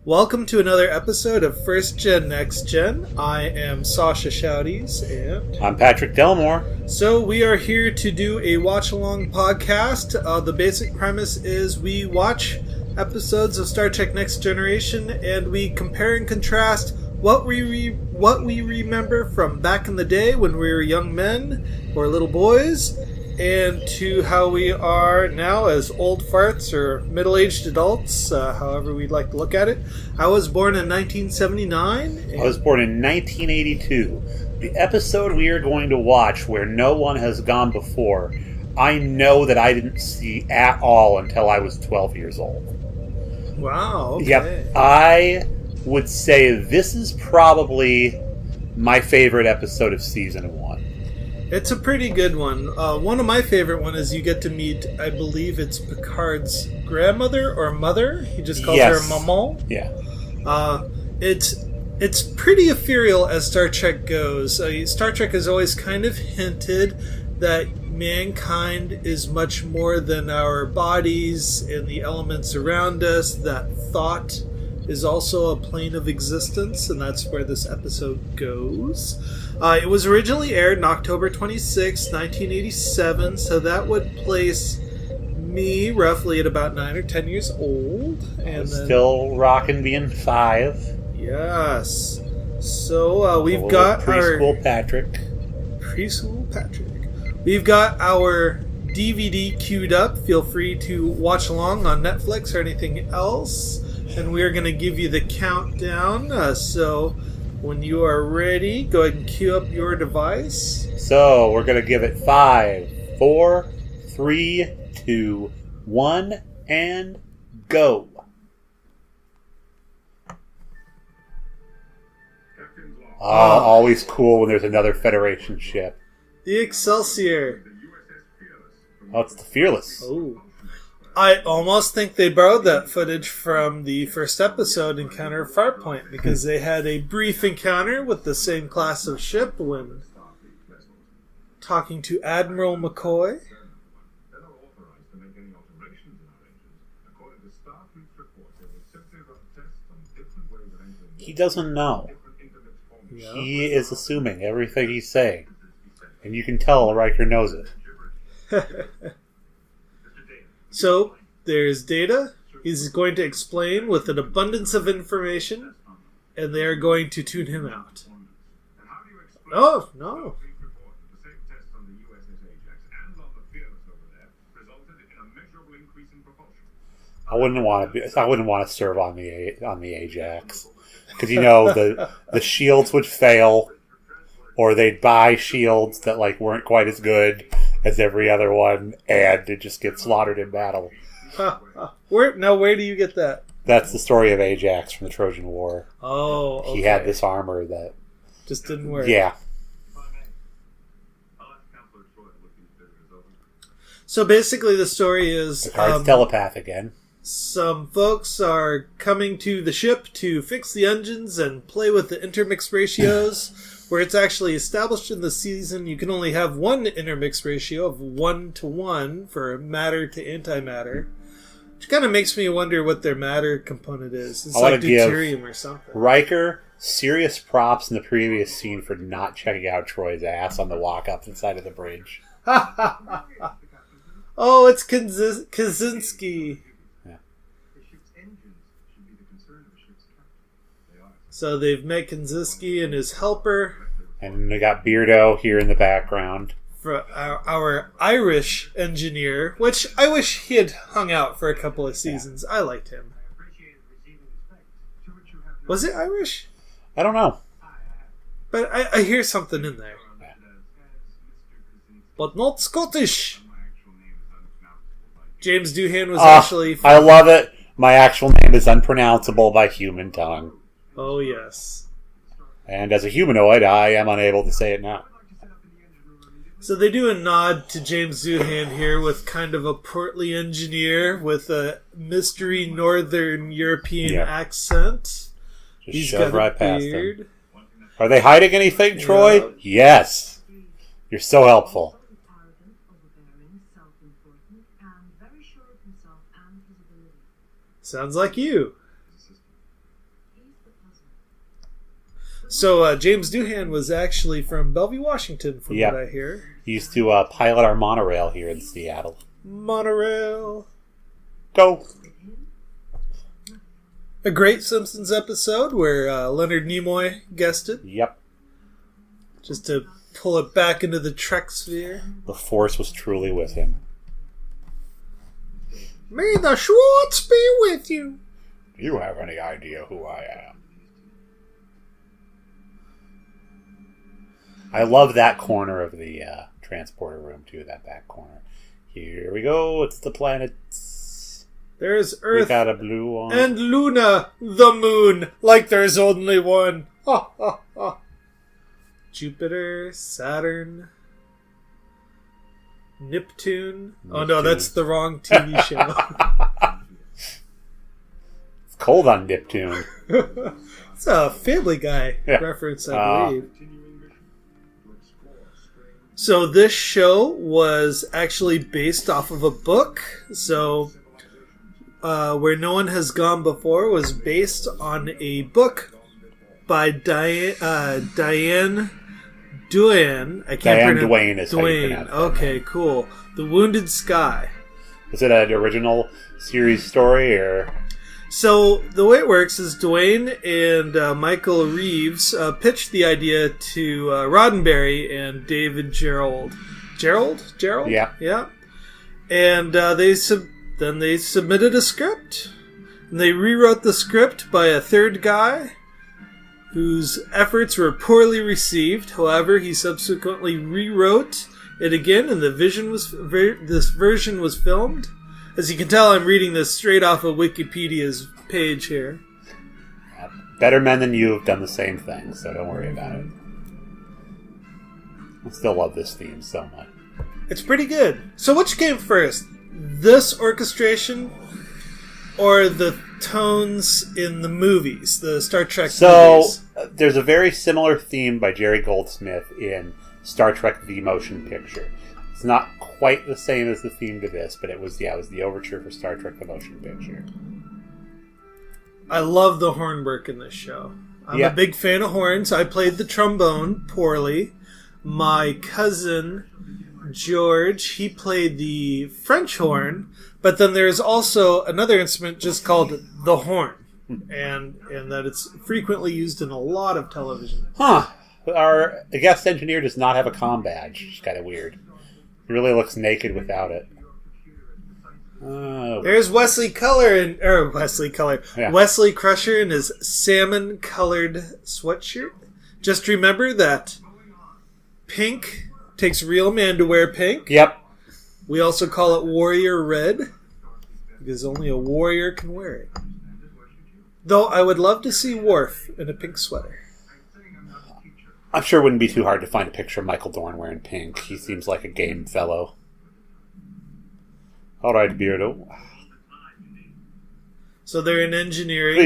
Welcome to another episode of First Gen Next Gen. I am Sasha Shouties, and I'm Patrick Delmore. So we are here to do a watch-along podcast. The basic premise is we watch episodes of Star Trek Next Generation, and we compare and contrast what we remember from back in the day when we were young men or little boys, and to how we are now as old farts or middle-aged adults, however we'd like to look at it. I was born in 1979. I was born in 1982. The episode we are going to watch, where no one has gone before, I know that I didn't see at all until I was 12 years old. Wow, okay. Yep, I would say this is probably my favorite episode of Season 1. It's a pretty good one. One of my favorite one is you get to meet, I believe it's Picard's grandmother or mother. He just calls her Maman. Yeah. It's pretty ethereal as Star Trek goes. Star Trek has always kind of hinted that mankind is much more than our bodies and the elements around us, that thought is also a plane of existence, and that's where this episode goes. It was originally aired on October 26, 1987, so that would place me roughly at about 9 or 10 years old. And still rocking being 5. Yes. So we've got preschool Patrick. Preschool Patrick. We've got our DVD queued up. Feel free to watch along on Netflix or anything else. And we are going to give you the countdown. So when you are ready, go ahead and queue up your device. So we're going to give it 5, 4, 3, 2, 1, and go. Always cool when there's another Federation ship. The Excelsior. Oh, it's the Fearless. Oh. I almost think they borrowed that footage from the first episode, Encounter of Farpoint, because they had a brief encounter with the same class of ship when talking to Admiral McCoy. He doesn't know. Yeah. He is assuming everything he's saying. And you can tell Riker knows it. So, there's Data. He's going to explain with an abundance of information, and they are going to tune him out. Oh, no. I wouldn't want to serve on the Ajax, because the shields would fail, or they'd buy shields that weren't quite as good as every other one, and it just gets slaughtered in battle. Where do you get that? That's the story of Ajax from the Trojan War. Oh, okay. He had this armor that just didn't work. Yeah. So basically the story is... Picard's telepath again. Some folks are coming to the ship to fix the engines and play with the intermix ratios, where it's actually established in the season you can only have one intermix ratio of 1-to-1 for matter to antimatter, which kind of makes me wonder what their matter component is. It's like deuterium or something. Riker, serious props in the previous scene for not checking out Troy's ass on the walk-up inside of the bridge. Oh, it's Kaczynski. So they've met Kaczynski and his helper. And we got Beardo here in the background. For our Irish engineer, which I wish he had hung out for a couple of seasons. Yeah. I liked him. Was it Irish? I don't know. But I hear something in there. Yeah. But not Scottish. James Doohan was actually... I love it. My actual name is unpronounceable by human tongue. Oh, yes. And as a humanoid, I am unable to say it now. So they do a nod to James Doohan here with kind of a portly engineer with a mystery Northern European accent. He's got right past him. Are they hiding anything, Troy? Yeah. Yes. You're so helpful. Sounds like you. So James Doohan was actually from Bellevue, Washington, from Yep. what I hear. He used to pilot our monorail here in Seattle. Monorail. Go! A great Simpsons episode where Leonard Nimoy guested, Yep. just to pull it back into the Trek sphere. The Force was truly with him. May the Schwartz be with you. Do you have any idea who I am? I love that corner of the transporter room, too, that back corner. Here we go, it's the planets. There's We Earth got a blue one. and Luna, the moon, like there's only one. Ha ha ha. Jupiter, Saturn, Neptune. Oh no, that's the wrong TV show. It's cold on Neptune. It's a Family Guy Yeah. reference, I believe. So this show was actually based off of a book. So Where No One Has Gone Before was based on a book by Diane Duane. I can't Diane pronounce Duane is how you Duane. pronounce that Okay, name. cool. The Wounded Sky. Was it an original series story, or... So the way it works is Dwayne and Michael Reeves pitched the idea to Roddenberry and David Gerald. Gerald? Yeah. Yeah. And they submitted a script. And they rewrote the script by a third guy whose efforts were poorly received. However, he subsequently rewrote it again, and this version was filmed. As you can tell, I'm reading this straight off of Wikipedia's page here. Better men than you have done the same thing, so don't worry about it. I still love this theme so much. It's pretty good. So which came first? This orchestration or the tones in the movies, the Star Trek movies? There's a very similar theme by Jerry Goldsmith in Star Trek The Motion Picture. It's not quite the same as the theme to this, but it was the overture for Star Trek The Motion Picture. I love the horn work in this show. I'm a big fan of horns. I played the trombone poorly. My cousin George, he played the French horn, but then there's also another instrument just called the horn, and that it's frequently used in a lot of television. Huh. Our guest engineer does not have a comm badge. It's kind of weird. He really looks naked without it. There's Wesley Crusher in his salmon-colored sweatshirt. Just remember that pink takes real man to wear pink. Yep. We also call it warrior red because only a warrior can wear it. Though I would love to see Worf in a pink sweater. I'm sure it wouldn't be too hard to find a picture of Michael Dorn wearing pink. He seems like a game fellow. All right, Beardo. So they're in engineering.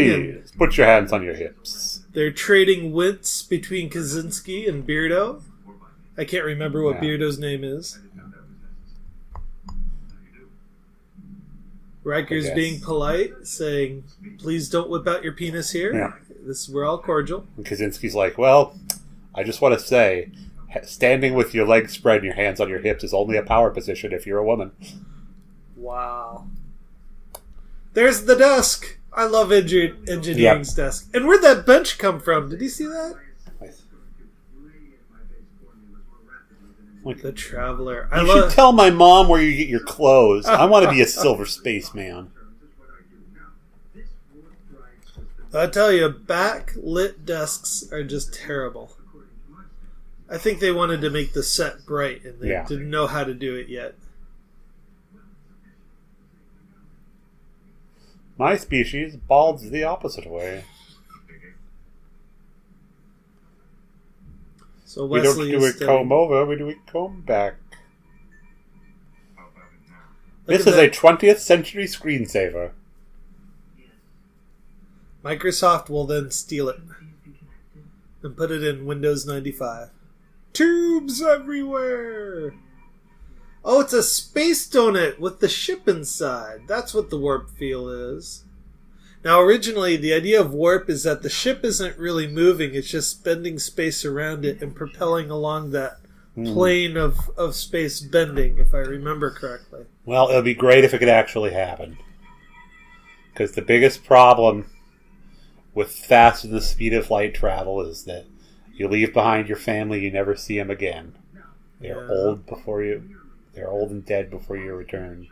Please, put your hands on your hips. They're trading wints between Kaczynski and Beardo. I can't remember what Beardo's name is. Riker's being polite, saying, "Please don't whip out your penis here. Yeah. We're all cordial." And Kaczynski's like, well, I just want to say, standing with your legs spread and your hands on your hips is only a power position if you're a woman. Wow. There's the desk. I love engineering's desk. And where'd that bench come from? Did you see that? The Traveler. You should tell my mom where you get your clothes. I want to be a silver spaceman. I tell you, backlit desks are just terrible. I think they wanted to make the set bright, and they didn't know how to do it yet. My species balds the opposite way. So We Wesley don't do it comb over, we do it comb back. This is a 20th century screensaver. Microsoft will then steal it and put it in Windows 95. Tubes everywhere! Oh, it's a space donut with the ship inside. That's what the warp field is. Now, originally, the idea of warp is that the ship isn't really moving. It's just bending space around it and propelling along that plane of space bending, if I remember correctly. Well, it would be great if it could actually happen. Because the biggest problem with faster than the speed of light travel is that you leave behind your family, you never see them again. They're old and dead before you return.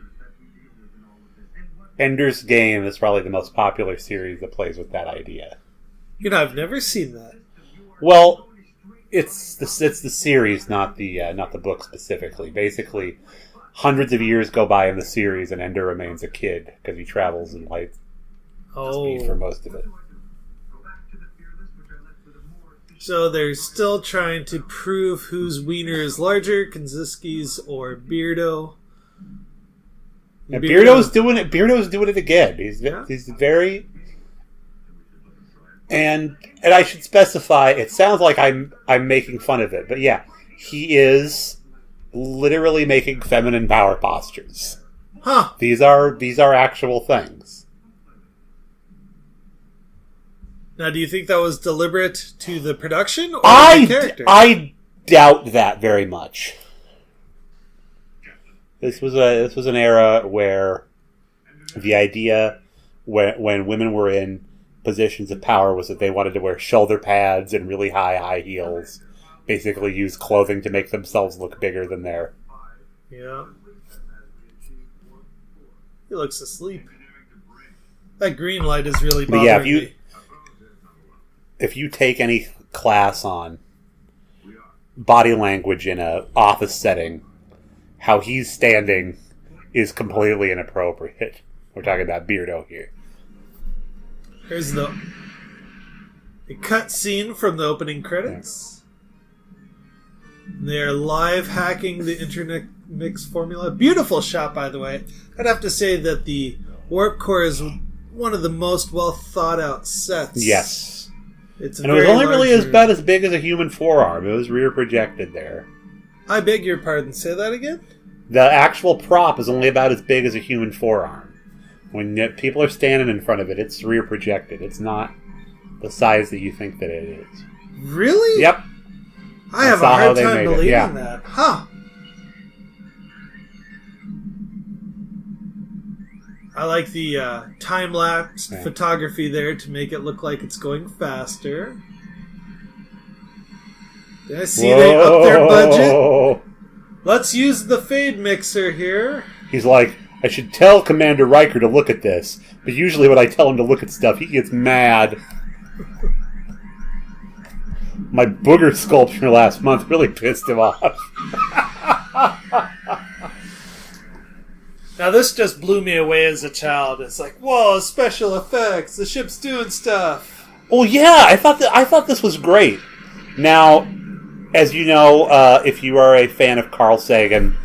Ender's Game is probably the most popular series that plays with that idea. You know, I've never seen that. Well, it's the series, not the book specifically. Basically, hundreds of years go by in the series, and Ender remains a kid because he travels in light speed for most of it. So they're still trying to prove whose wiener is larger, Kanziski's or Beardo. And Beardo's doing it. Beardo's doing it again. He's very. And I should specify. It sounds like I'm making fun of it, but yeah, he is literally making feminine power postures. Huh? These are actual things. Now, do you think that was deliberate to the production or the character? I doubt that very much. This was an era where the idea when women were in positions of power was that they wanted to wear shoulder pads and really high heels, basically use clothing to make themselves look bigger than they're. Yeah. He looks asleep. That green light is really bothering me. If you take any class on body language in an office setting, how he's standing is completely inappropriate. We're talking about Beardo here. Here's a cut scene from the opening credits. They're live hacking the internet mix formula. Beautiful shot, by the way. I'd have to say that the warp core is one of the most well thought out sets. Yes. It's and it was only really about as big as a human forearm. It was rear projected there. I beg your pardon. Say that again? The actual prop is only about as big as a human forearm. When people are standing in front of it, it's rear projected. It's not the size that you think that it is. Really? Yep. I have a hard time believing that. Huh. I like the time-lapse photography there to make it look like it's going faster. Did I see they upped their budget? Let's use the fade mixer here. He's like, I should tell Commander Riker to look at this, but usually when I tell him to look at stuff, he gets mad. My booger sculpture last month really pissed him off. Now this just blew me away as a child. It's like, whoa, special effects, the ship's doing stuff. Oh yeah, I thought this was great. Now, as you know, if you are a fan of Carl Sagan,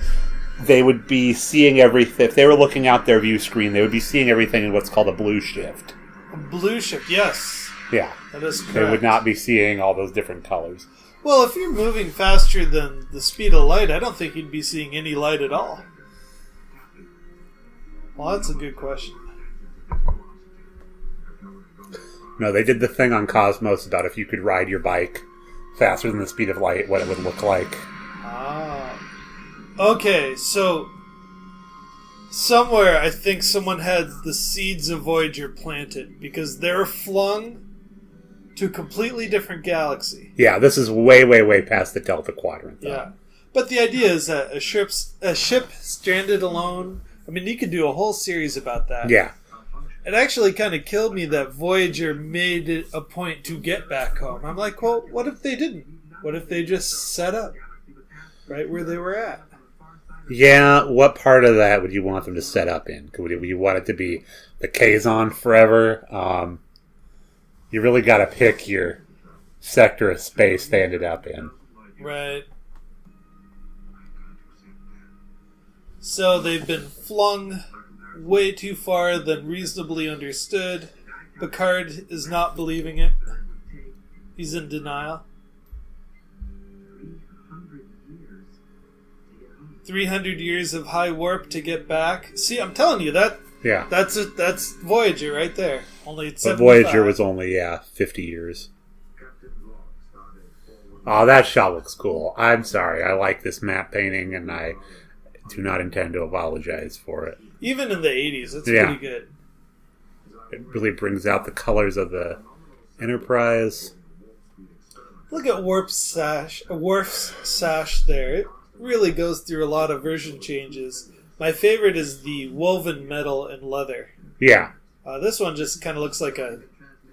they would be seeing everything. If they were looking out their view screen, they would be seeing everything in what's called a blue shift. A blue shift, yes. Yeah. That is correct. They would not be seeing all those different colors. Well, if you're moving faster than the speed of light, I don't think you'd be seeing any light at all. Well, that's a good question. No, they did the thing on Cosmos about if you could ride your bike faster than the speed of light, what it would look like. Ah. Okay, so somewhere I think someone had the seeds of Voyager planted because they're flung to a completely different galaxy. Yeah, this is way past the Delta Quadrant, though. Yeah. But the idea is that a ship stranded alone. I mean, you could do a whole series about that. Yeah. It actually kind of killed me that Voyager made it a point to get back home. I'm like, well, what if they didn't? What if they just set up right where they were at? Yeah, what part of that would you want them to set up in? Would you want it to be the Kazon forever? You really got to pick your sector of space they ended up in. Right. So they've been flung way too far than reasonably understood. Picard is not believing it. He's in denial. 300 years of high warp to get back. See, I'm telling you that. Yeah. That's Voyager right there. Only But 75. Voyager was only, 50 years. Oh, that shot looks cool. I'm sorry. I like this matte painting, and I do not intend to apologize for it. Even in the 80s, it's pretty good. It really brings out the colors of the Enterprise. Look at Worf's sash there. It really goes through a lot of version changes. My favorite is the woven metal and leather. Yeah. This one just kind of looks like a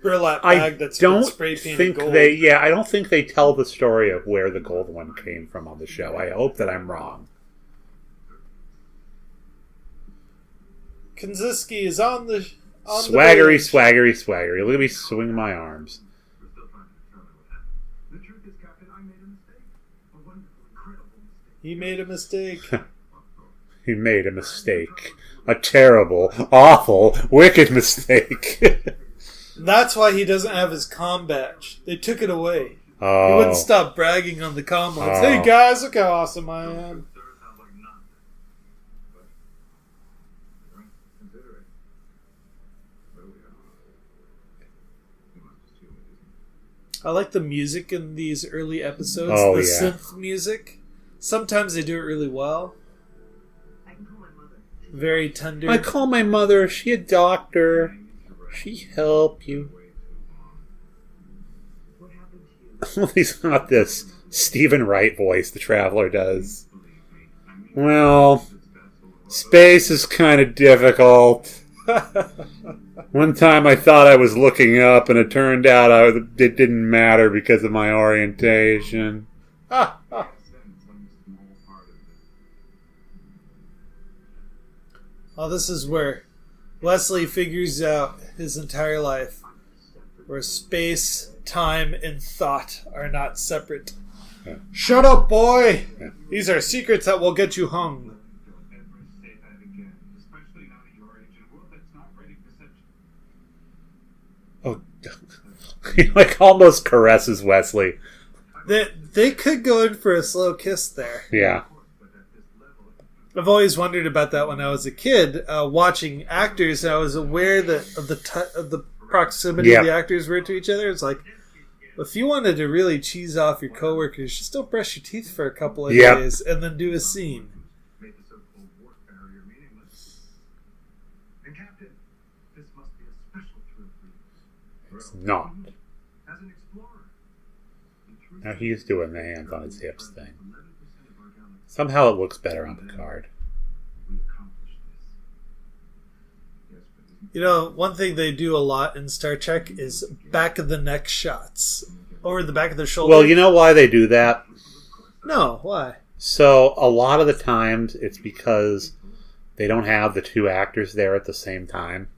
burlap bag that's been spray painted gold. I don't think they tell the story of where the gold one came from on the show. I hope that I'm wrong. Kanzinski is on the swaggery. Look at me swing my arms. He made a mistake. He made a mistake. A terrible, awful, wicked mistake. That's why he doesn't have his comm badge. They took it away. Oh. He wouldn't stop bragging on the comm lines. Hey guys, look how awesome I am. I like the music in these early episodes. The synth music. Sometimes they do it really well. Very tender. I call my mother. She a doctor. She help you. He's not this Stephen Wright voice the Traveler does. Well, space is kind of difficult. One time I thought I was looking up, and it turned out it didn't matter because of my orientation. Oh, this is where Wesley figures out his entire life, where space, time, and thought are not separate. Yeah. Shut up, boy! Yeah. These are secrets that will get you hung. Oh, he almost caresses Wesley. They could go in for a slow kiss there. Yeah. I've always wondered about that when I was a kid, watching actors. I was aware of the proximity of the actors were to each other. It's like, if you wanted to really cheese off your coworkers, just don't brush your teeth for a couple of days and then do a scene. It's not. Now he's doing the hands on his hips thing. Somehow it looks better on Picard. You know, one thing they do a lot in Star Trek is back of the neck shots. Over the back of the shoulder. Well, you know why they do that? No, why? So, a lot of the times it's because they don't have the two actors there at the same time.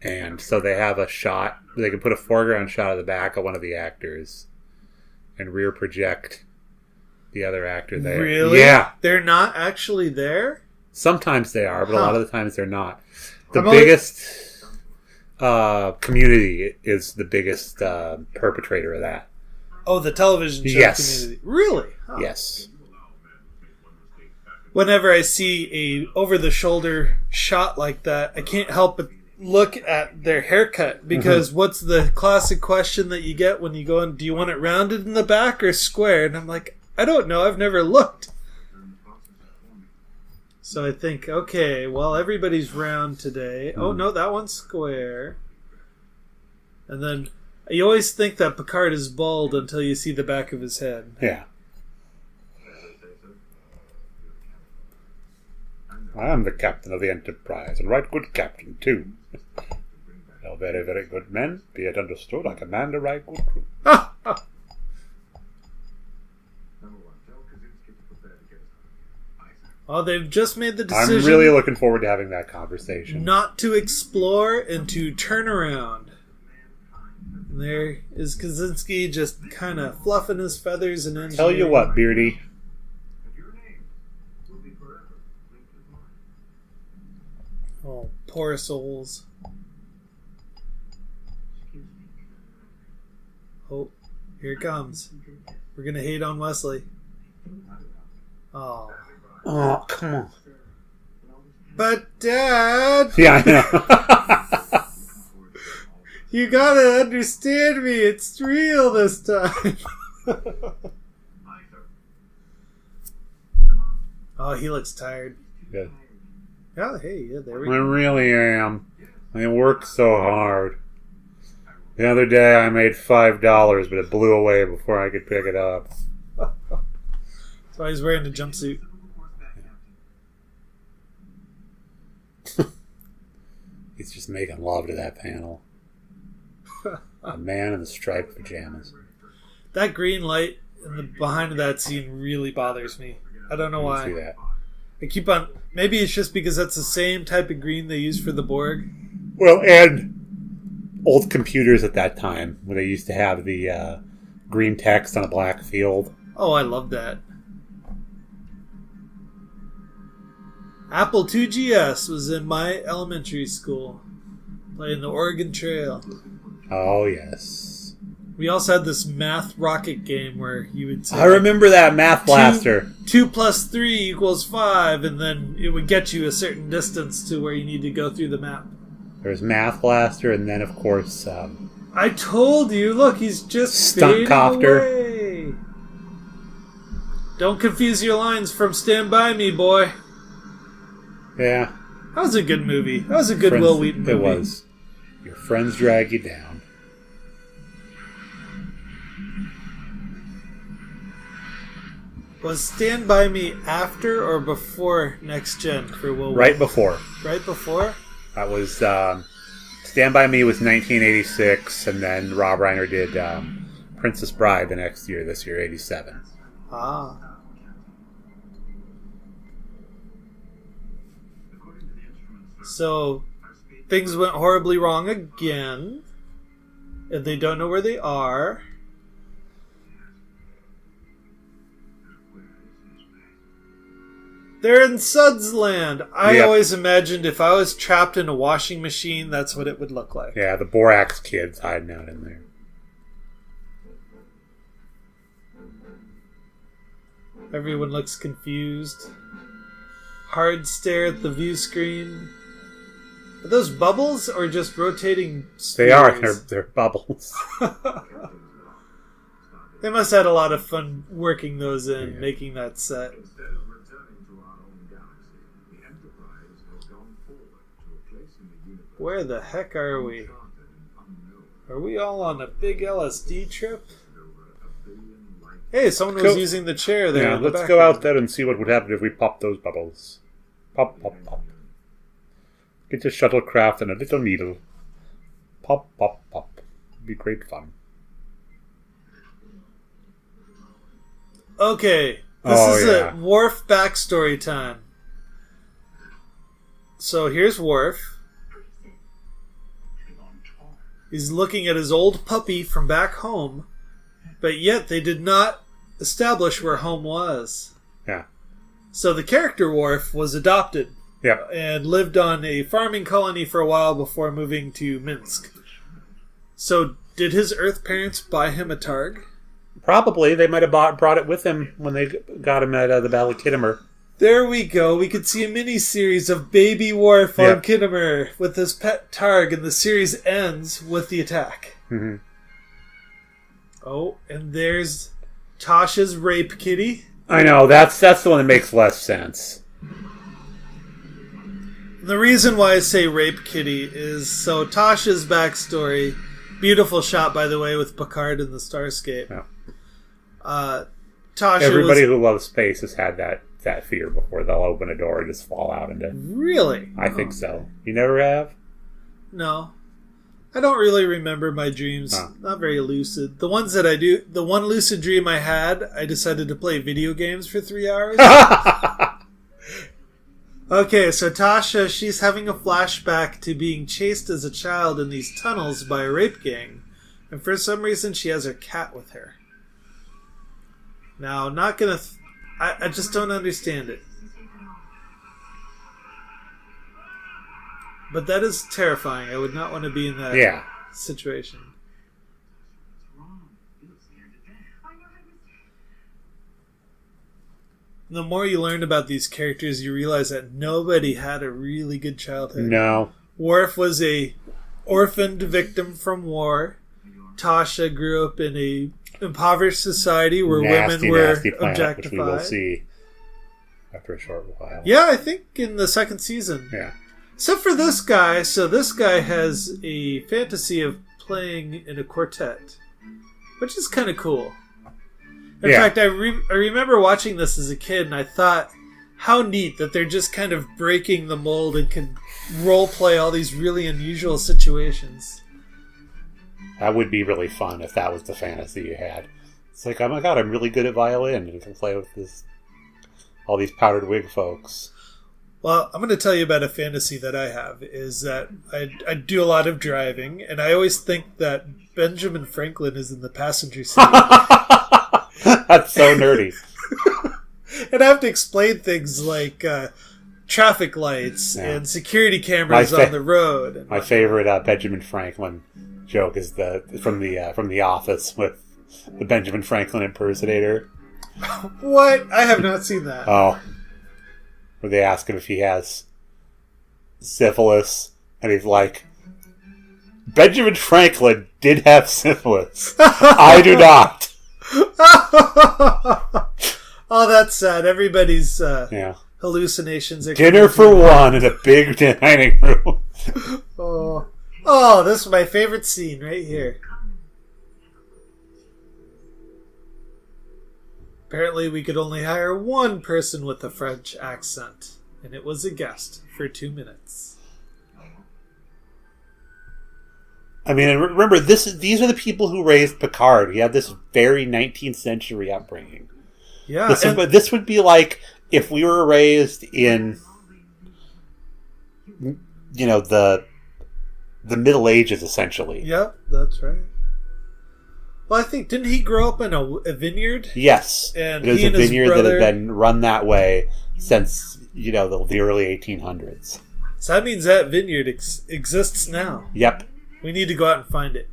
And so they have a shot, they can put a foreground shot of the back of one of the actors and rear project the other actor there. Really? Yeah. They're not actually there? Sometimes they are, but a lot of the times they're not. The biggest Community is the biggest perpetrator of that. Oh, the television show Community. Really? Huh. Yes. Whenever I see a over-the-shoulder shot like that, I can't help but look at their haircut, because what's the classic question that you get when you go in? Do you want it rounded in the back or square? And I'm like, I don't know. I've never looked. So I think, okay, well, everybody's round today. Oh, no, that one's square. And then you always think that Picard is bald until you see the back of his head. Yeah. I am the captain of the Enterprise, and right good captain, too. Well, very, very good men. Be it understood, I command a right good crew. Oh, they've just made the decision. I'm really looking forward to having that conversation. Not to explore and to turn around. And there is Kaczynski just kind of fluffing his feathers and engineering. Tell you what, Beardy. Oh, poor souls. Oh, here it comes. We're going to hate on Wesley. Oh. Oh, come on. But, Dad... Yeah, I know. You gotta understand me. It's real this time. Oh, he looks tired. Good. Oh, hey, yeah, there we I go. really am. I work so hard. The other day I made $5, but it blew away before I could pick it up. That's why he's wearing a jumpsuit. He's just making love to that panel. A man in the striped pajamas. That green light in the behind that scene really bothers me. I don't know I see why. that. I keep on. Maybe it's just because that's the same type of green they use for the Borg. Well, and old computers at that time, where they used to have the green text on a black field. Oh, I love that. Apple IIgs was in my elementary school, playing the Oregon Trail. Oh, yes. We also had this math rocket game where you would say, I remember that Math Blaster. 2 plus 3 equals 5, and then it would get you a certain distance to where you need to go through the map. There's Math Blaster, and then, of course, I told you, look, he's just Stunt fading Copter. away. Don't confuse your lines from Stand By Me, boy. yeah. That was a good movie. That was a good Friends- Will Wheaton movie. It was. Your friends drag you down. Was Stand By Me after or before Next Gen for Will Right Wheaton? before. Right before? That was Stand By Me was 1986, and then Rob Reiner did Princess Bride the next year, this year, 87. Ah. So, things went horribly wrong again, and they don't know where they are. They're in Suds Land. I Yep. always imagined if I was trapped in a washing machine, that's what it would look like. Yeah, the Borax kids hiding out in there. Everyone looks confused. Hard stare at the view screen. Are those bubbles or just rotating They are. spheres? They're bubbles. They must have had a lot of fun working those in, Yeah. making that set. Where the heck are we? Are we all on a big LSD trip? Hey, someone was Go- using the chair there. Yeah, in the let's go background. out there and see what would happen if we pop those bubbles. Pop, pop, pop. Get your shuttlecraft and a little needle. Pop, pop, pop. It'd be great fun. Okay, this Oh, is yeah. a Worf backstory time. So here's Worf. He's looking at his old puppy from back home, but yet they did not establish where home was. Yeah. So the character Worf was adopted Yeah. and lived on a farming colony for a while before moving to Minsk. So did his Earth parents buy him a Targ? Probably. They might have brought it with him when they got him at the Battle of Kittimer. There we go. We could see a mini-series of Baby Worf on Yep. Kittimer with his pet Targ, and the series ends with the attack. Mm-hmm. Oh, and there's Tasha's rape kitty. I know. That's the one that makes less sense. The reason why I say rape kitty is so Tasha's backstory. Beautiful shot, by the way, with Picard in the Starscape. Yeah. Tasha Everybody was who loves space has had that fear before. They'll open a door and just fall out into. really. I think so. You never have? No. I don't really remember my dreams. Oh. Not very lucid. The ones that I do, the one lucid dream I had, I decided to play video games for 3 hours. Okay, so Tasha, she's having a flashback to being chased as a child in these tunnels by a rape gang. And for some reason, she has her cat with her. Now, not gonna... I just don't understand it. But that is terrifying. I would not want to be in that Yeah. situation. The more you learn about these characters, you realize that nobody had a really good childhood. No. Worf was a orphaned victim from war. Tasha grew up in a impoverished society where women were objectified. Which we will see after a short while. Yeah, I think in the second season. Yeah. Except for this guy. So this guy has a fantasy of playing in a quartet, which is kind of cool. In fact, I remember watching this as a kid, and I thought, how neat that they're just kind of breaking the mold and can role play all these really unusual situations. That would be really fun if that was the fantasy you had. It's like, oh my god, I'm really good at violin and can play with all these powdered wig folks. Well, I'm going to tell you about a fantasy that I have, is that I do a lot of driving, and I always think that Benjamin Franklin is in the passenger seat. That's so nerdy. And I have to explain things like traffic lights and security cameras on the road. And my favorite Benjamin Franklin joke is from the Office with the Benjamin Franklin impersonator. What? I have not seen that. Oh, where they ask him if he has syphilis, and he's like, Benjamin Franklin did have syphilis. I do not. Oh, that's sad. Everybody's hallucinations are dinner for one in a big dining room. Oh, this is my favorite scene right here. Apparently, we could only hire one person with a French accent, and it was a guest for 2 minutes. I mean, remember, these are the people who raised Picard. He had this very 19th century upbringing. Yeah, this would be like if we were raised in, the Middle Ages, essentially. Yeah, that's right. Well, I think, didn't he grow up in a vineyard? Yes, and it was a vineyard that had been run that way since the early 1800s. So that means that vineyard exists now. Yep. We need to go out and find it.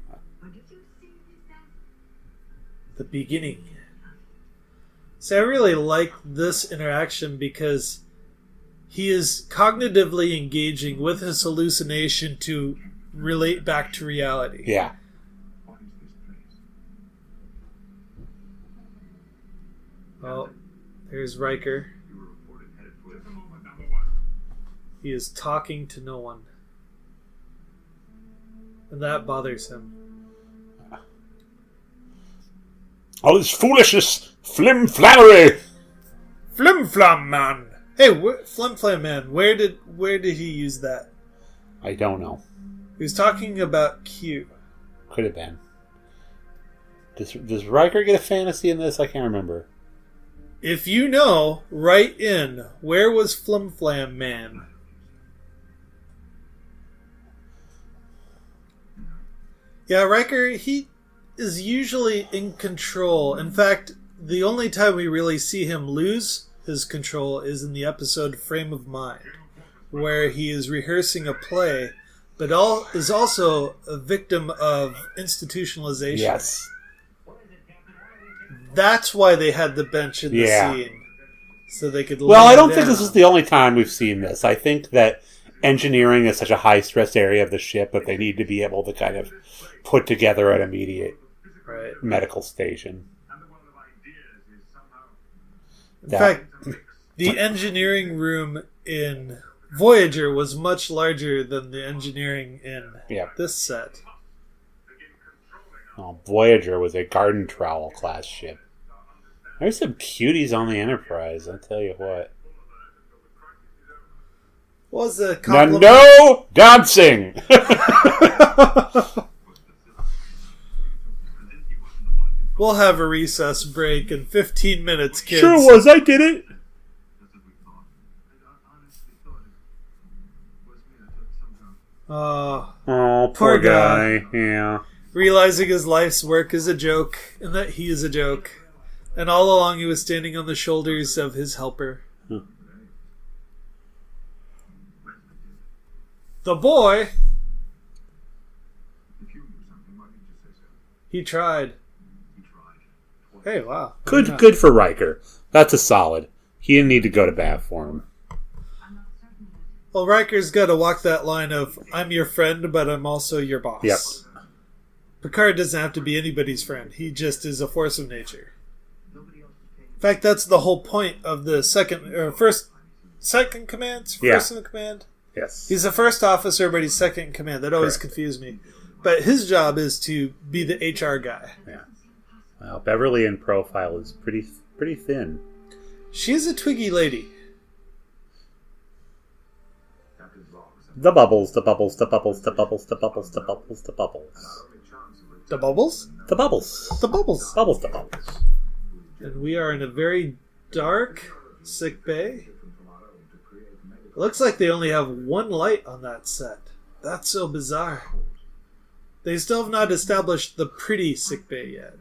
The beginning. So I really like this interaction because he is cognitively engaging with his hallucination to relate back to reality. Yeah. Well, there's Riker. He is talking to no one. And that bothers him. All this foolishness! Flim-flammery! Flim-flam man! Hey, Flim-flam man, where did he use that? I don't know. He was talking about Q. Could have been. Does Riker get a fantasy in this? I can't remember. If you know, write in. Where was Flim-flam man? Yeah, Riker, he is usually in control. In fact, the only time we really see him lose his control is in the episode Frame of Mind, where he is rehearsing a play, but is also a victim of institutionalization. Yes. That's why they had the bench in the scene. So they could Well, I don't think this is the only time we've seen this. I think that engineering is such a high-stress area of the ship that they need to be able to kind of put together an immediate medical station. In fact, the engineering room in Voyager was much larger than the engineering in this set. Oh, Voyager was a garden trowel class ship. There's some cuties on the Enterprise, I'll tell you what. Was a compliment. No dancing! We'll have a recess break in 15 minutes, kids. Sure was, I did it. Oh, poor guy. Yeah. Realizing his life's work is a joke, and that he is a joke. And all along he was standing on the shoulders of his helper. The boy. He tried. Hey, wow. Good for Riker. That's a solid. He didn't need to go to bat for him. Well, Riker's got to walk that line of, I'm your friend, but I'm also your boss. Yep. Picard doesn't have to be anybody's friend. He just is a force of nature. In fact, that's the whole point of the second command? First in command? Yes. He's the first officer, but he's second in command. That always confused me. But his job is to be the HR guy. Yeah. Well, Beverly in profile is pretty thin. She's a twiggy lady. The bubbles, the bubbles, the bubbles, the bubbles, the bubbles, the bubbles, the bubbles. The bubbles? The bubbles. The bubbles. Bubbles, the bubbles. And we are in a very dark sick bay. It looks like they only have one light on that set. That's so bizarre. They still have not established the pretty sick bay yet.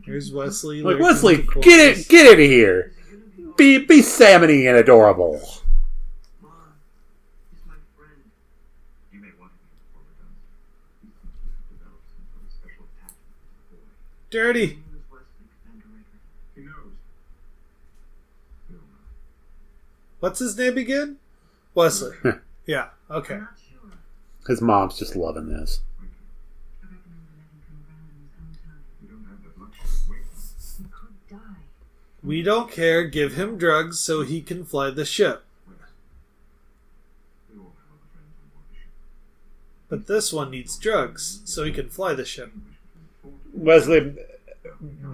Here's Wesley. Like, Wesley, get in here. Be salmony and adorable. Dirty. What's his name again? Wesley. Yeah, okay. His mom's just loving this. We don't care. Give him drugs so he can fly the ship. But this one needs drugs so he can fly the ship. Wesley,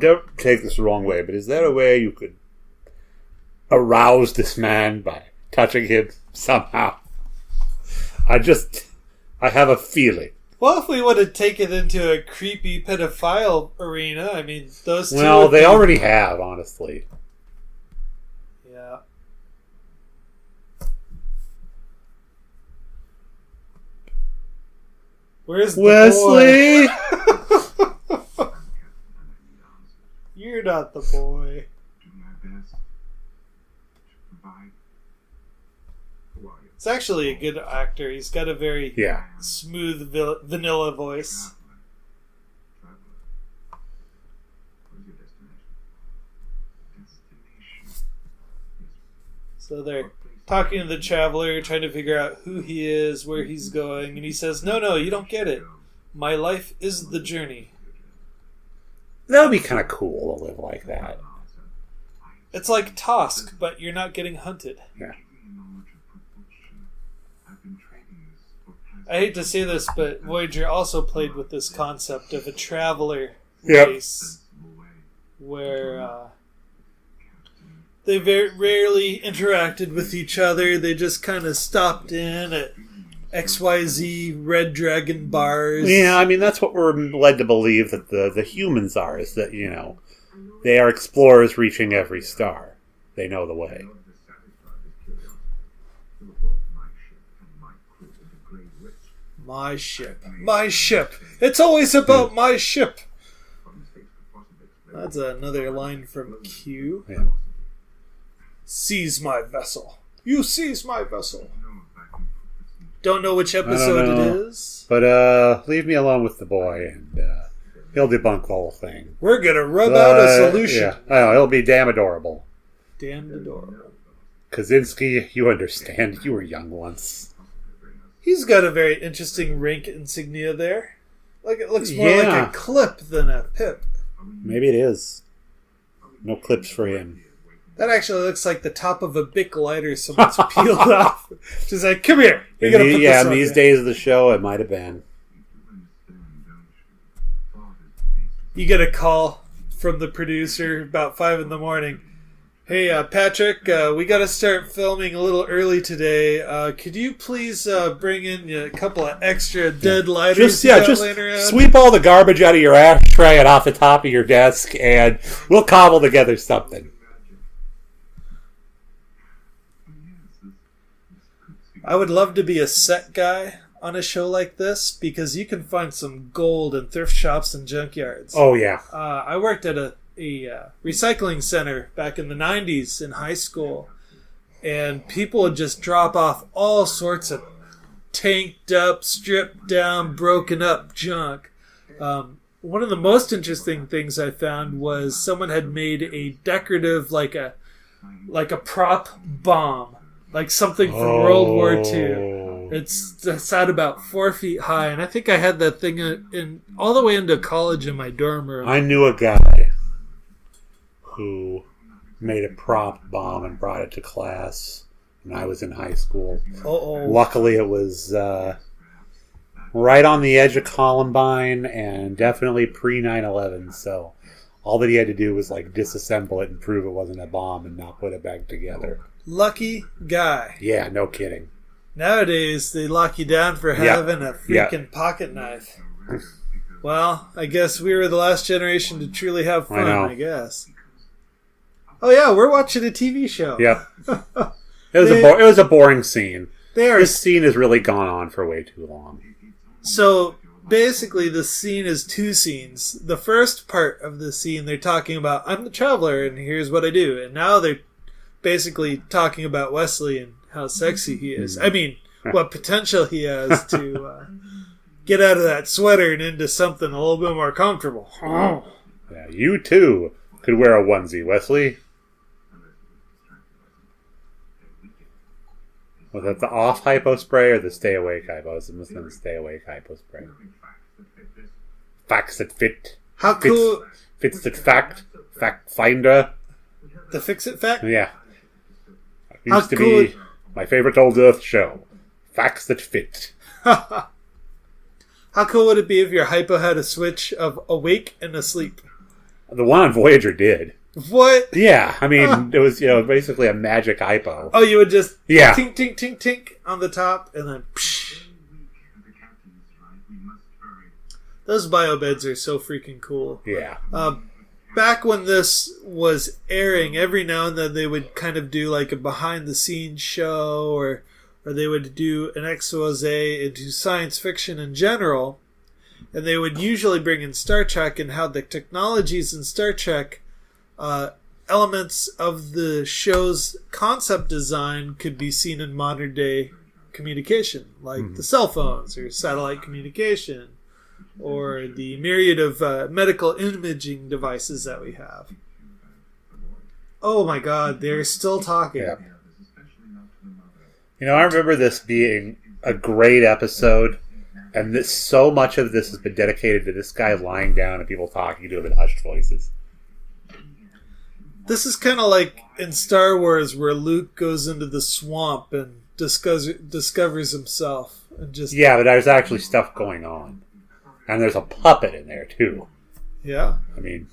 don't take this the wrong way, but is there a way you could arouse this man by touching him somehow? I have a feeling. Well, if we would have taken into a creepy pedophile arena, I mean, those two... Well, they already have, honestly. Yeah. Where's the Wesley? boy? You're not the boy. He's actually a good actor. He's got a very smooth vanilla voice. So they're talking to the traveler, trying to figure out who he is, where he's going, and he says, No, you don't get it. My life is the journey. That would be kind of cool to live like that. It's like Tosk, but you're not getting hunted. Yeah. I hate to say this, but Voyager also played with this concept of a traveler race, where they very rarely interacted with each other. They just kind of stopped in at XYZ Red Dragon bars. Yeah, I mean, that's what we're led to believe that the humans are, is that, they are explorers reaching every star. They know the way. My ship. My ship. It's always about my ship. That's another line from Q. Yeah. Seize my vessel. You seize my vessel. Don't know which episode it is. But leave me alone with the boy, and he'll debunk the whole thing. We're going to rub out a solution. Yeah, I know, he'll be damn adorable. Damn adorable. Kaczynski, you understand. You were young once. He's got a very interesting rank insignia there. Like it looks more like a clip than a pip. Maybe it is. No clips for him. That actually looks like the top of a Bic lighter someone's peeled off. She's like, come here. You gotta put this in on these days of the show, it might have been. You get a call from the producer about 5 a.m. Hey, Patrick, we got to start filming a little early today. Could you please bring in a couple of extra dead lighters just laying around? Sweep all the garbage out of your ashtray and off the top of your desk, and we'll cobble together something. I would love to be a set guy on a show like this because you can find some gold in thrift shops and junkyards. Oh, yeah. I worked at a recycling center back in the 90s in high school, and people would just drop off all sorts of tanked up, stripped down, broken up junk. One of the most interesting things I found was someone had made a decorative, like a like a prop bomb, like something from World War II. It's at about 4 feet high, and I think I had that thing in all the way into college in my dorm room. I knew a guy who made a prop bomb and brought it to class when I was in high school. Luckily, it was right on the edge of Columbine and definitely pre 9/11. So all that he had to do was like disassemble it and prove it wasn't a bomb and not put it back together. Lucky guy. Yeah, no kidding. Nowadays, they lock you down for having a freaking pocket knife. Well, I guess we were the last generation to truly have fun, I guess. Oh, yeah, we're watching a TV show. Yep. It was a boring scene. This scene has really gone on for way too long. So, basically, the scene is 2 scenes. The first part of the scene, they're talking about, I'm the traveler, and here's what I do. And now they're basically talking about Wesley and how sexy he is. I mean, what potential he has to get out of that sweater and into something a little bit more comfortable. Yeah, you too could wear a onesie, Wesley. Was that the off hypo spray or the stay awake hypo? It must have been the stay awake hypo spray. Facts that fit. How cool. Fits that fact. Fact finder. The Fix It Fact? Yeah. It used to be my favorite old Earth show. Facts that fit. How cool would it be if your hypo had a switch of awake and asleep? The one on Voyager did. What? Yeah, I mean, it was basically a magic hypo. Oh, you would just tink, tink, tink, tink on the top, and then psh. Those biobeds are so freaking cool. Yeah. Back when this was airing, every now and then they would kind of do like a behind-the-scenes show, or they would do an expose into science fiction in general, and they would usually bring in Star Trek and how the technologies in Star Trek, elements of the show's concept design could be seen in modern-day communication, like the cell phones or satellite communication, or the myriad of medical imaging devices that we have. Oh my god, they're still talking. Yeah. I remember this being a great episode, and so much of this has been dedicated to this guy lying down and people talking to him in hushed voices. This is kind of like in Star Wars where Luke goes into the swamp and discovers himself. Yeah, but there's actually stuff going on. And there's a puppet in there, too. Yeah. I mean,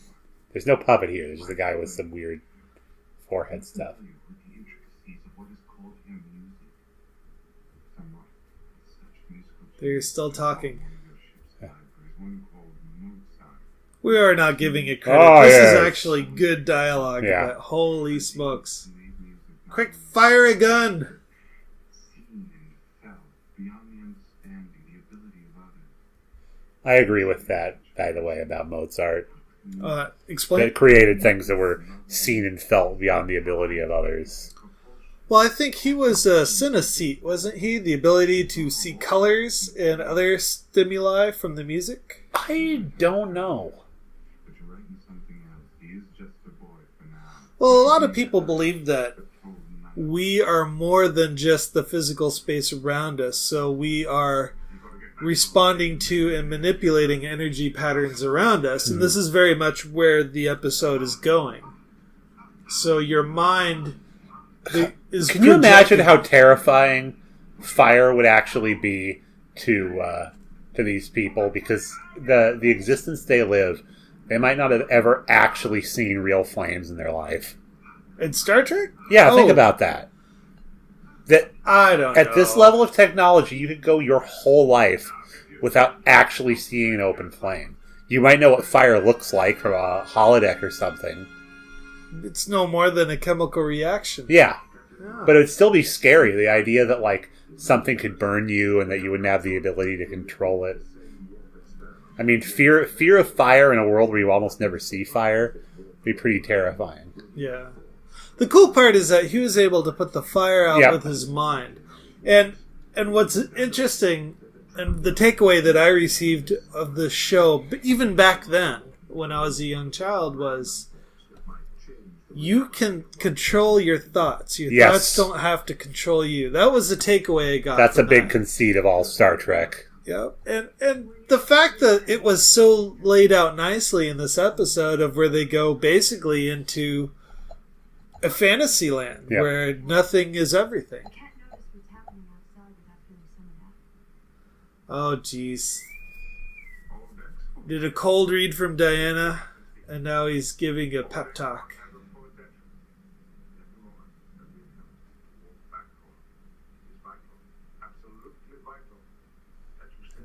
there's no puppet here. There's just a guy with some weird forehead stuff. They're still talking. We are not giving it credit. This is actually good dialogue. Yeah. But holy smokes. Quick, fire a gun! I agree with that, by the way, about Mozart. Explain. That created things that were seen and felt beyond the ability of others. Well, I think he was a synesthete, wasn't he? The ability to see colors and other stimuli from the music? I don't know. Well, a lot of people believe that we are more than just the physical space around us, so we are responding to and manipulating energy patterns around us, and this is very much where the episode is going. So your mind is... Can you imagine how terrifying fire would actually be to these people? Because the existence they live, they might not have ever actually seen real flames in their life. In Star Trek? Yeah, think about that. I don't know. At this level of technology, you could go your whole life without actually seeing an open flame. You might know what fire looks like from a holodeck or something. It's no more than a chemical reaction. Yeah. But it would still be scary, the idea that like something could burn you and that you wouldn't have the ability to control it. I mean, fear of fire in a world where you almost never see fire would be pretty terrifying. Yeah. The cool part is that he was able to put the fire out with his mind. And what's interesting, and the takeaway that I received of the show, even back then, when I was a young child, was you can control your thoughts. Your Yes. thoughts don't have to control you. That was the takeaway I got. That's a from big that. conceit of all Star Trek. Yeah, and the fact that it was so laid out nicely in this episode of where they go basically into a fantasy land Yeah. where nothing is everything. Oh, jeez. Did a cold read from Diana, and now he's giving a pep talk.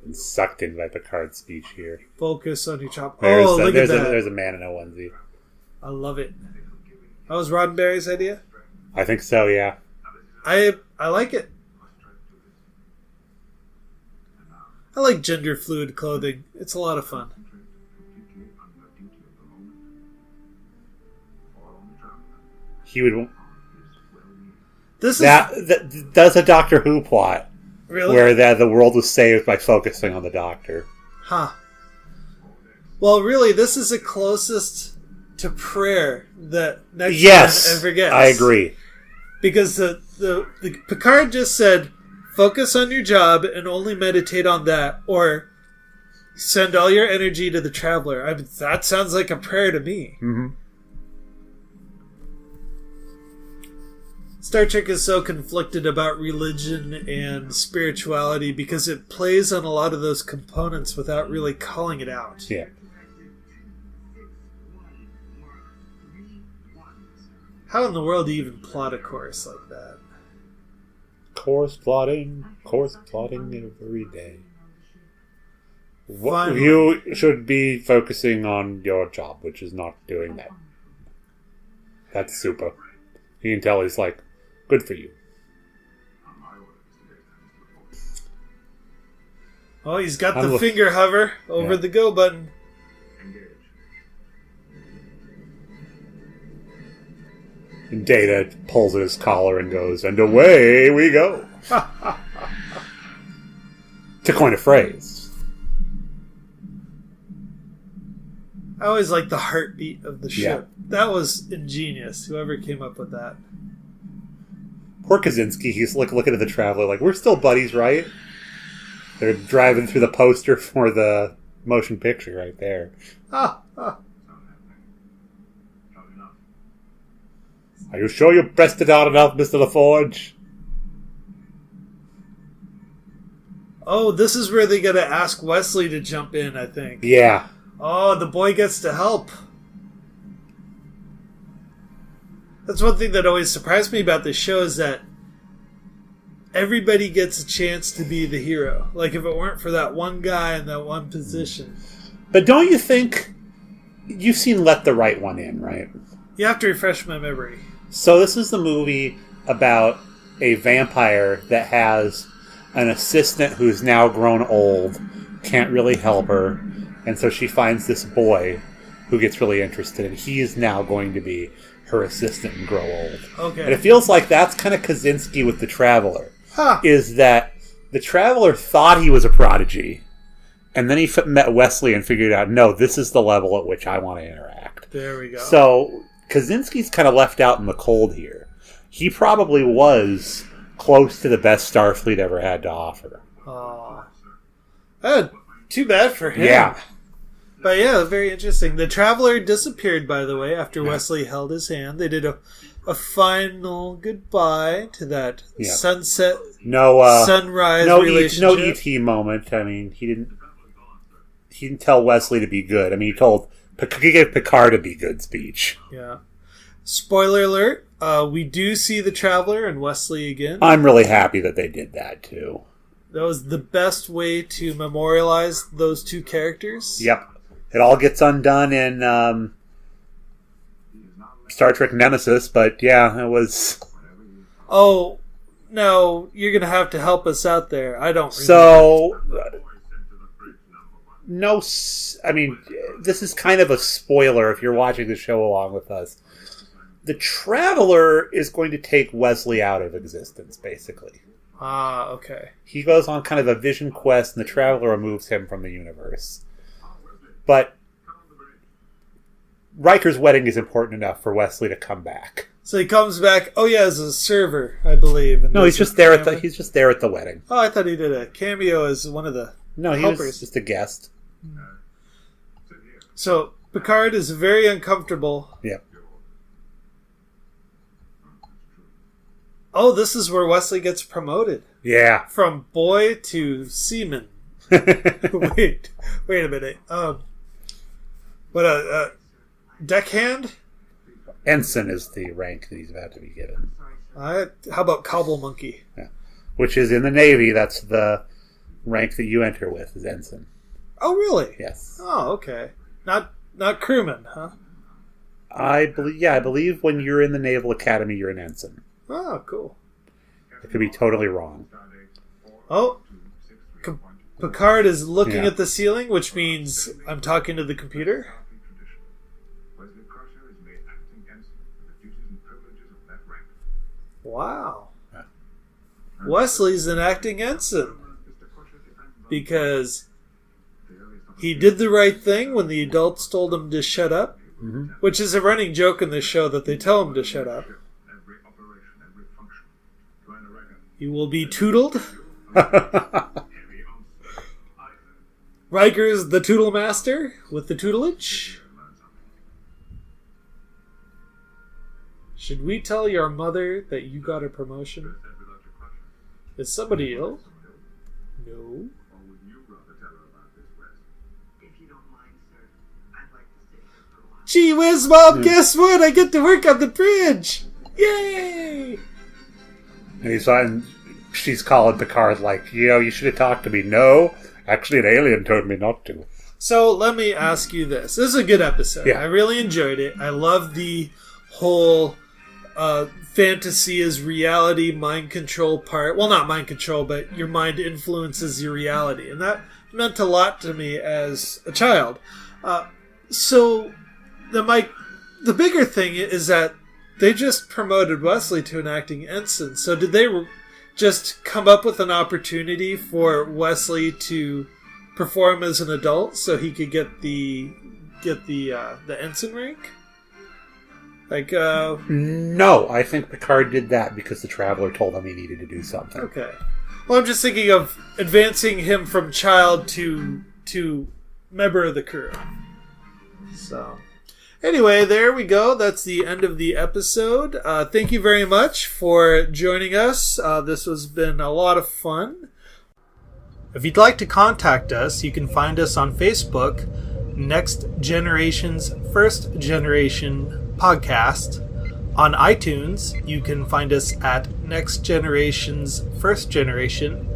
And sucked in by Picard's speech here. Focus on your chop. There's, Oh, look at that. There's a man in a onesie. I love it. That was Roddenberry's idea? I think so, yeah. I like it. I like gender fluid clothing. It's a lot of fun. He would... This is That's a Doctor Who plot. really Where the world was saved by focusing on the Doctor. huh. Well, really, this is the closest to prayer that Next Yes, Gen ever gets. I agree. Because the Picard just said, focus on your job and only meditate on that, or send all your energy to the Traveler. I mean, that sounds like a prayer to me. Mm-hmm. Star Trek is so conflicted about religion and spirituality because it plays on a lot of those components without really calling it out. Yeah. How in the world do you even plot a course like that? Course plotting every day. Finally. You should be focusing on your job, which is not doing that. That's super. You can tell he's like, good for you. Oh, he's got the finger hover over the go button. And Data pulls at his collar and goes, and away we go. To coin a phrase. I always like the heartbeat of the ship. Yeah. That was ingenious, whoever came up with that. Poor Kaczynski, he's looking at the Traveler like, we're still buddies, right? They're driving through the poster for the motion picture right there. Are you sure you pressed it out enough, Mr. LaForge? Oh, this is where they gotta ask Wesley to jump in, I think. Yeah. Oh, the boy gets to help. That's one thing that always surprised me about this show is that everybody gets a chance to be the hero. Like, if it weren't for that one guy in that one position. But don't you think... You've seen Let the Right One In, right? You have to refresh my memory. So this is the movie about a vampire that has an assistant who's now grown old, can't really help her, and so she finds this boy who gets really interested, and he is now going to be her assistant and grow old. Okay. And it feels like that's kind of Kaczynski with the Traveler. Huh. Is that the Traveler thought he was a prodigy, and then he met Wesley and figured out, no, this is the level at which I want to interact. There we go. So Kaczynski's kind of left out in the cold here. He probably was close to the best Starfleet ever had to offer. Too bad for him. Yeah. But yeah, very interesting. The Traveler disappeared, by the way, after Wesley held his hand. They did a final goodbye to that sunset, sunrise relationship. No E.T. moment. I mean, he didn't tell Wesley to be good. I mean, he gave Picard a be good speech. Yeah. Spoiler alert, we do see the Traveler and Wesley again. I'm really happy that they did that, too. That was the best way to memorialize those two characters. Yep. It all gets undone in Star Trek Nemesis, but yeah, it was... Oh, no, you're going to have to help us out there. I don't remember. So, no, I mean, this is kind of a spoiler if you're watching the show along with us. The Traveler is going to take Wesley out of existence, basically. Ah, okay. He goes on kind of a vision quest, and the Traveler removes him from the universe. But Riker's wedding is important enough for Wesley to come back. So he comes back. Oh yeah, as a server, I believe. No, he's just there at the wedding. Oh, I thought he did a cameo as one of the helpers. Was just a guest. So Picard is very uncomfortable. Yep. Oh, this is where Wesley gets promoted. Yeah. From boy to seaman. Wait a minute. Deckhand? Ensign is the rank that he's about to be given. How about Cobble Monkey? Yeah. Which is in the Navy, that's the rank that you enter with, is Ensign. Oh, really? Yes. Oh, okay. Not crewman, huh? I believe when you're in the Naval Academy, you're an ensign. Oh, cool. I could be totally wrong. Oh, Picard is looking at the ceiling, which means I'm talking to the computer. Wow. Yeah. Wesley's an acting ensign because he did the right thing when the adults told him to shut up, which is a running joke in this show that they tell him to shut up. You will be tootled. Riker's the Tootle Master with the tutelage. Should we tell your mother that you got a promotion? Is somebody ill? No. Gee whiz, Mom, guess what? I get to work on the bridge! Yay! And she's calling Picard like, you should have talked to me. No, actually an alien told me not to. So let me ask you this. This is a good episode. Yeah. I really enjoyed it. I love the whole fantasy is reality, mind control part. Well, not mind control, but your mind influences your reality. And that meant a lot to me as a child. So the bigger thing is that they just promoted Wesley to an acting ensign. So did they just come up with an opportunity for Wesley to perform as an adult so he could get the ensign rank? No, I think Picard did that because the Traveler told him he needed to do something. Okay. Well, I'm just thinking of advancing him from child to member of the crew. So, anyway, there we go. That's the end of the episode. Thank you very much for joining us. This has been a lot of fun. If you'd like to contact us, you can find us on Facebook, Next Generation's First Generation Podcast. On iTunes, you can find us at Next Generation's First Generation,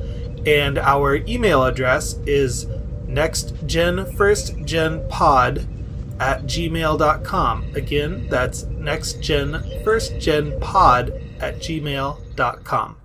and our email address is nextgenfirstgenpod@gmail.com. Again, that's nextgenfirstgenpod@gmail.com.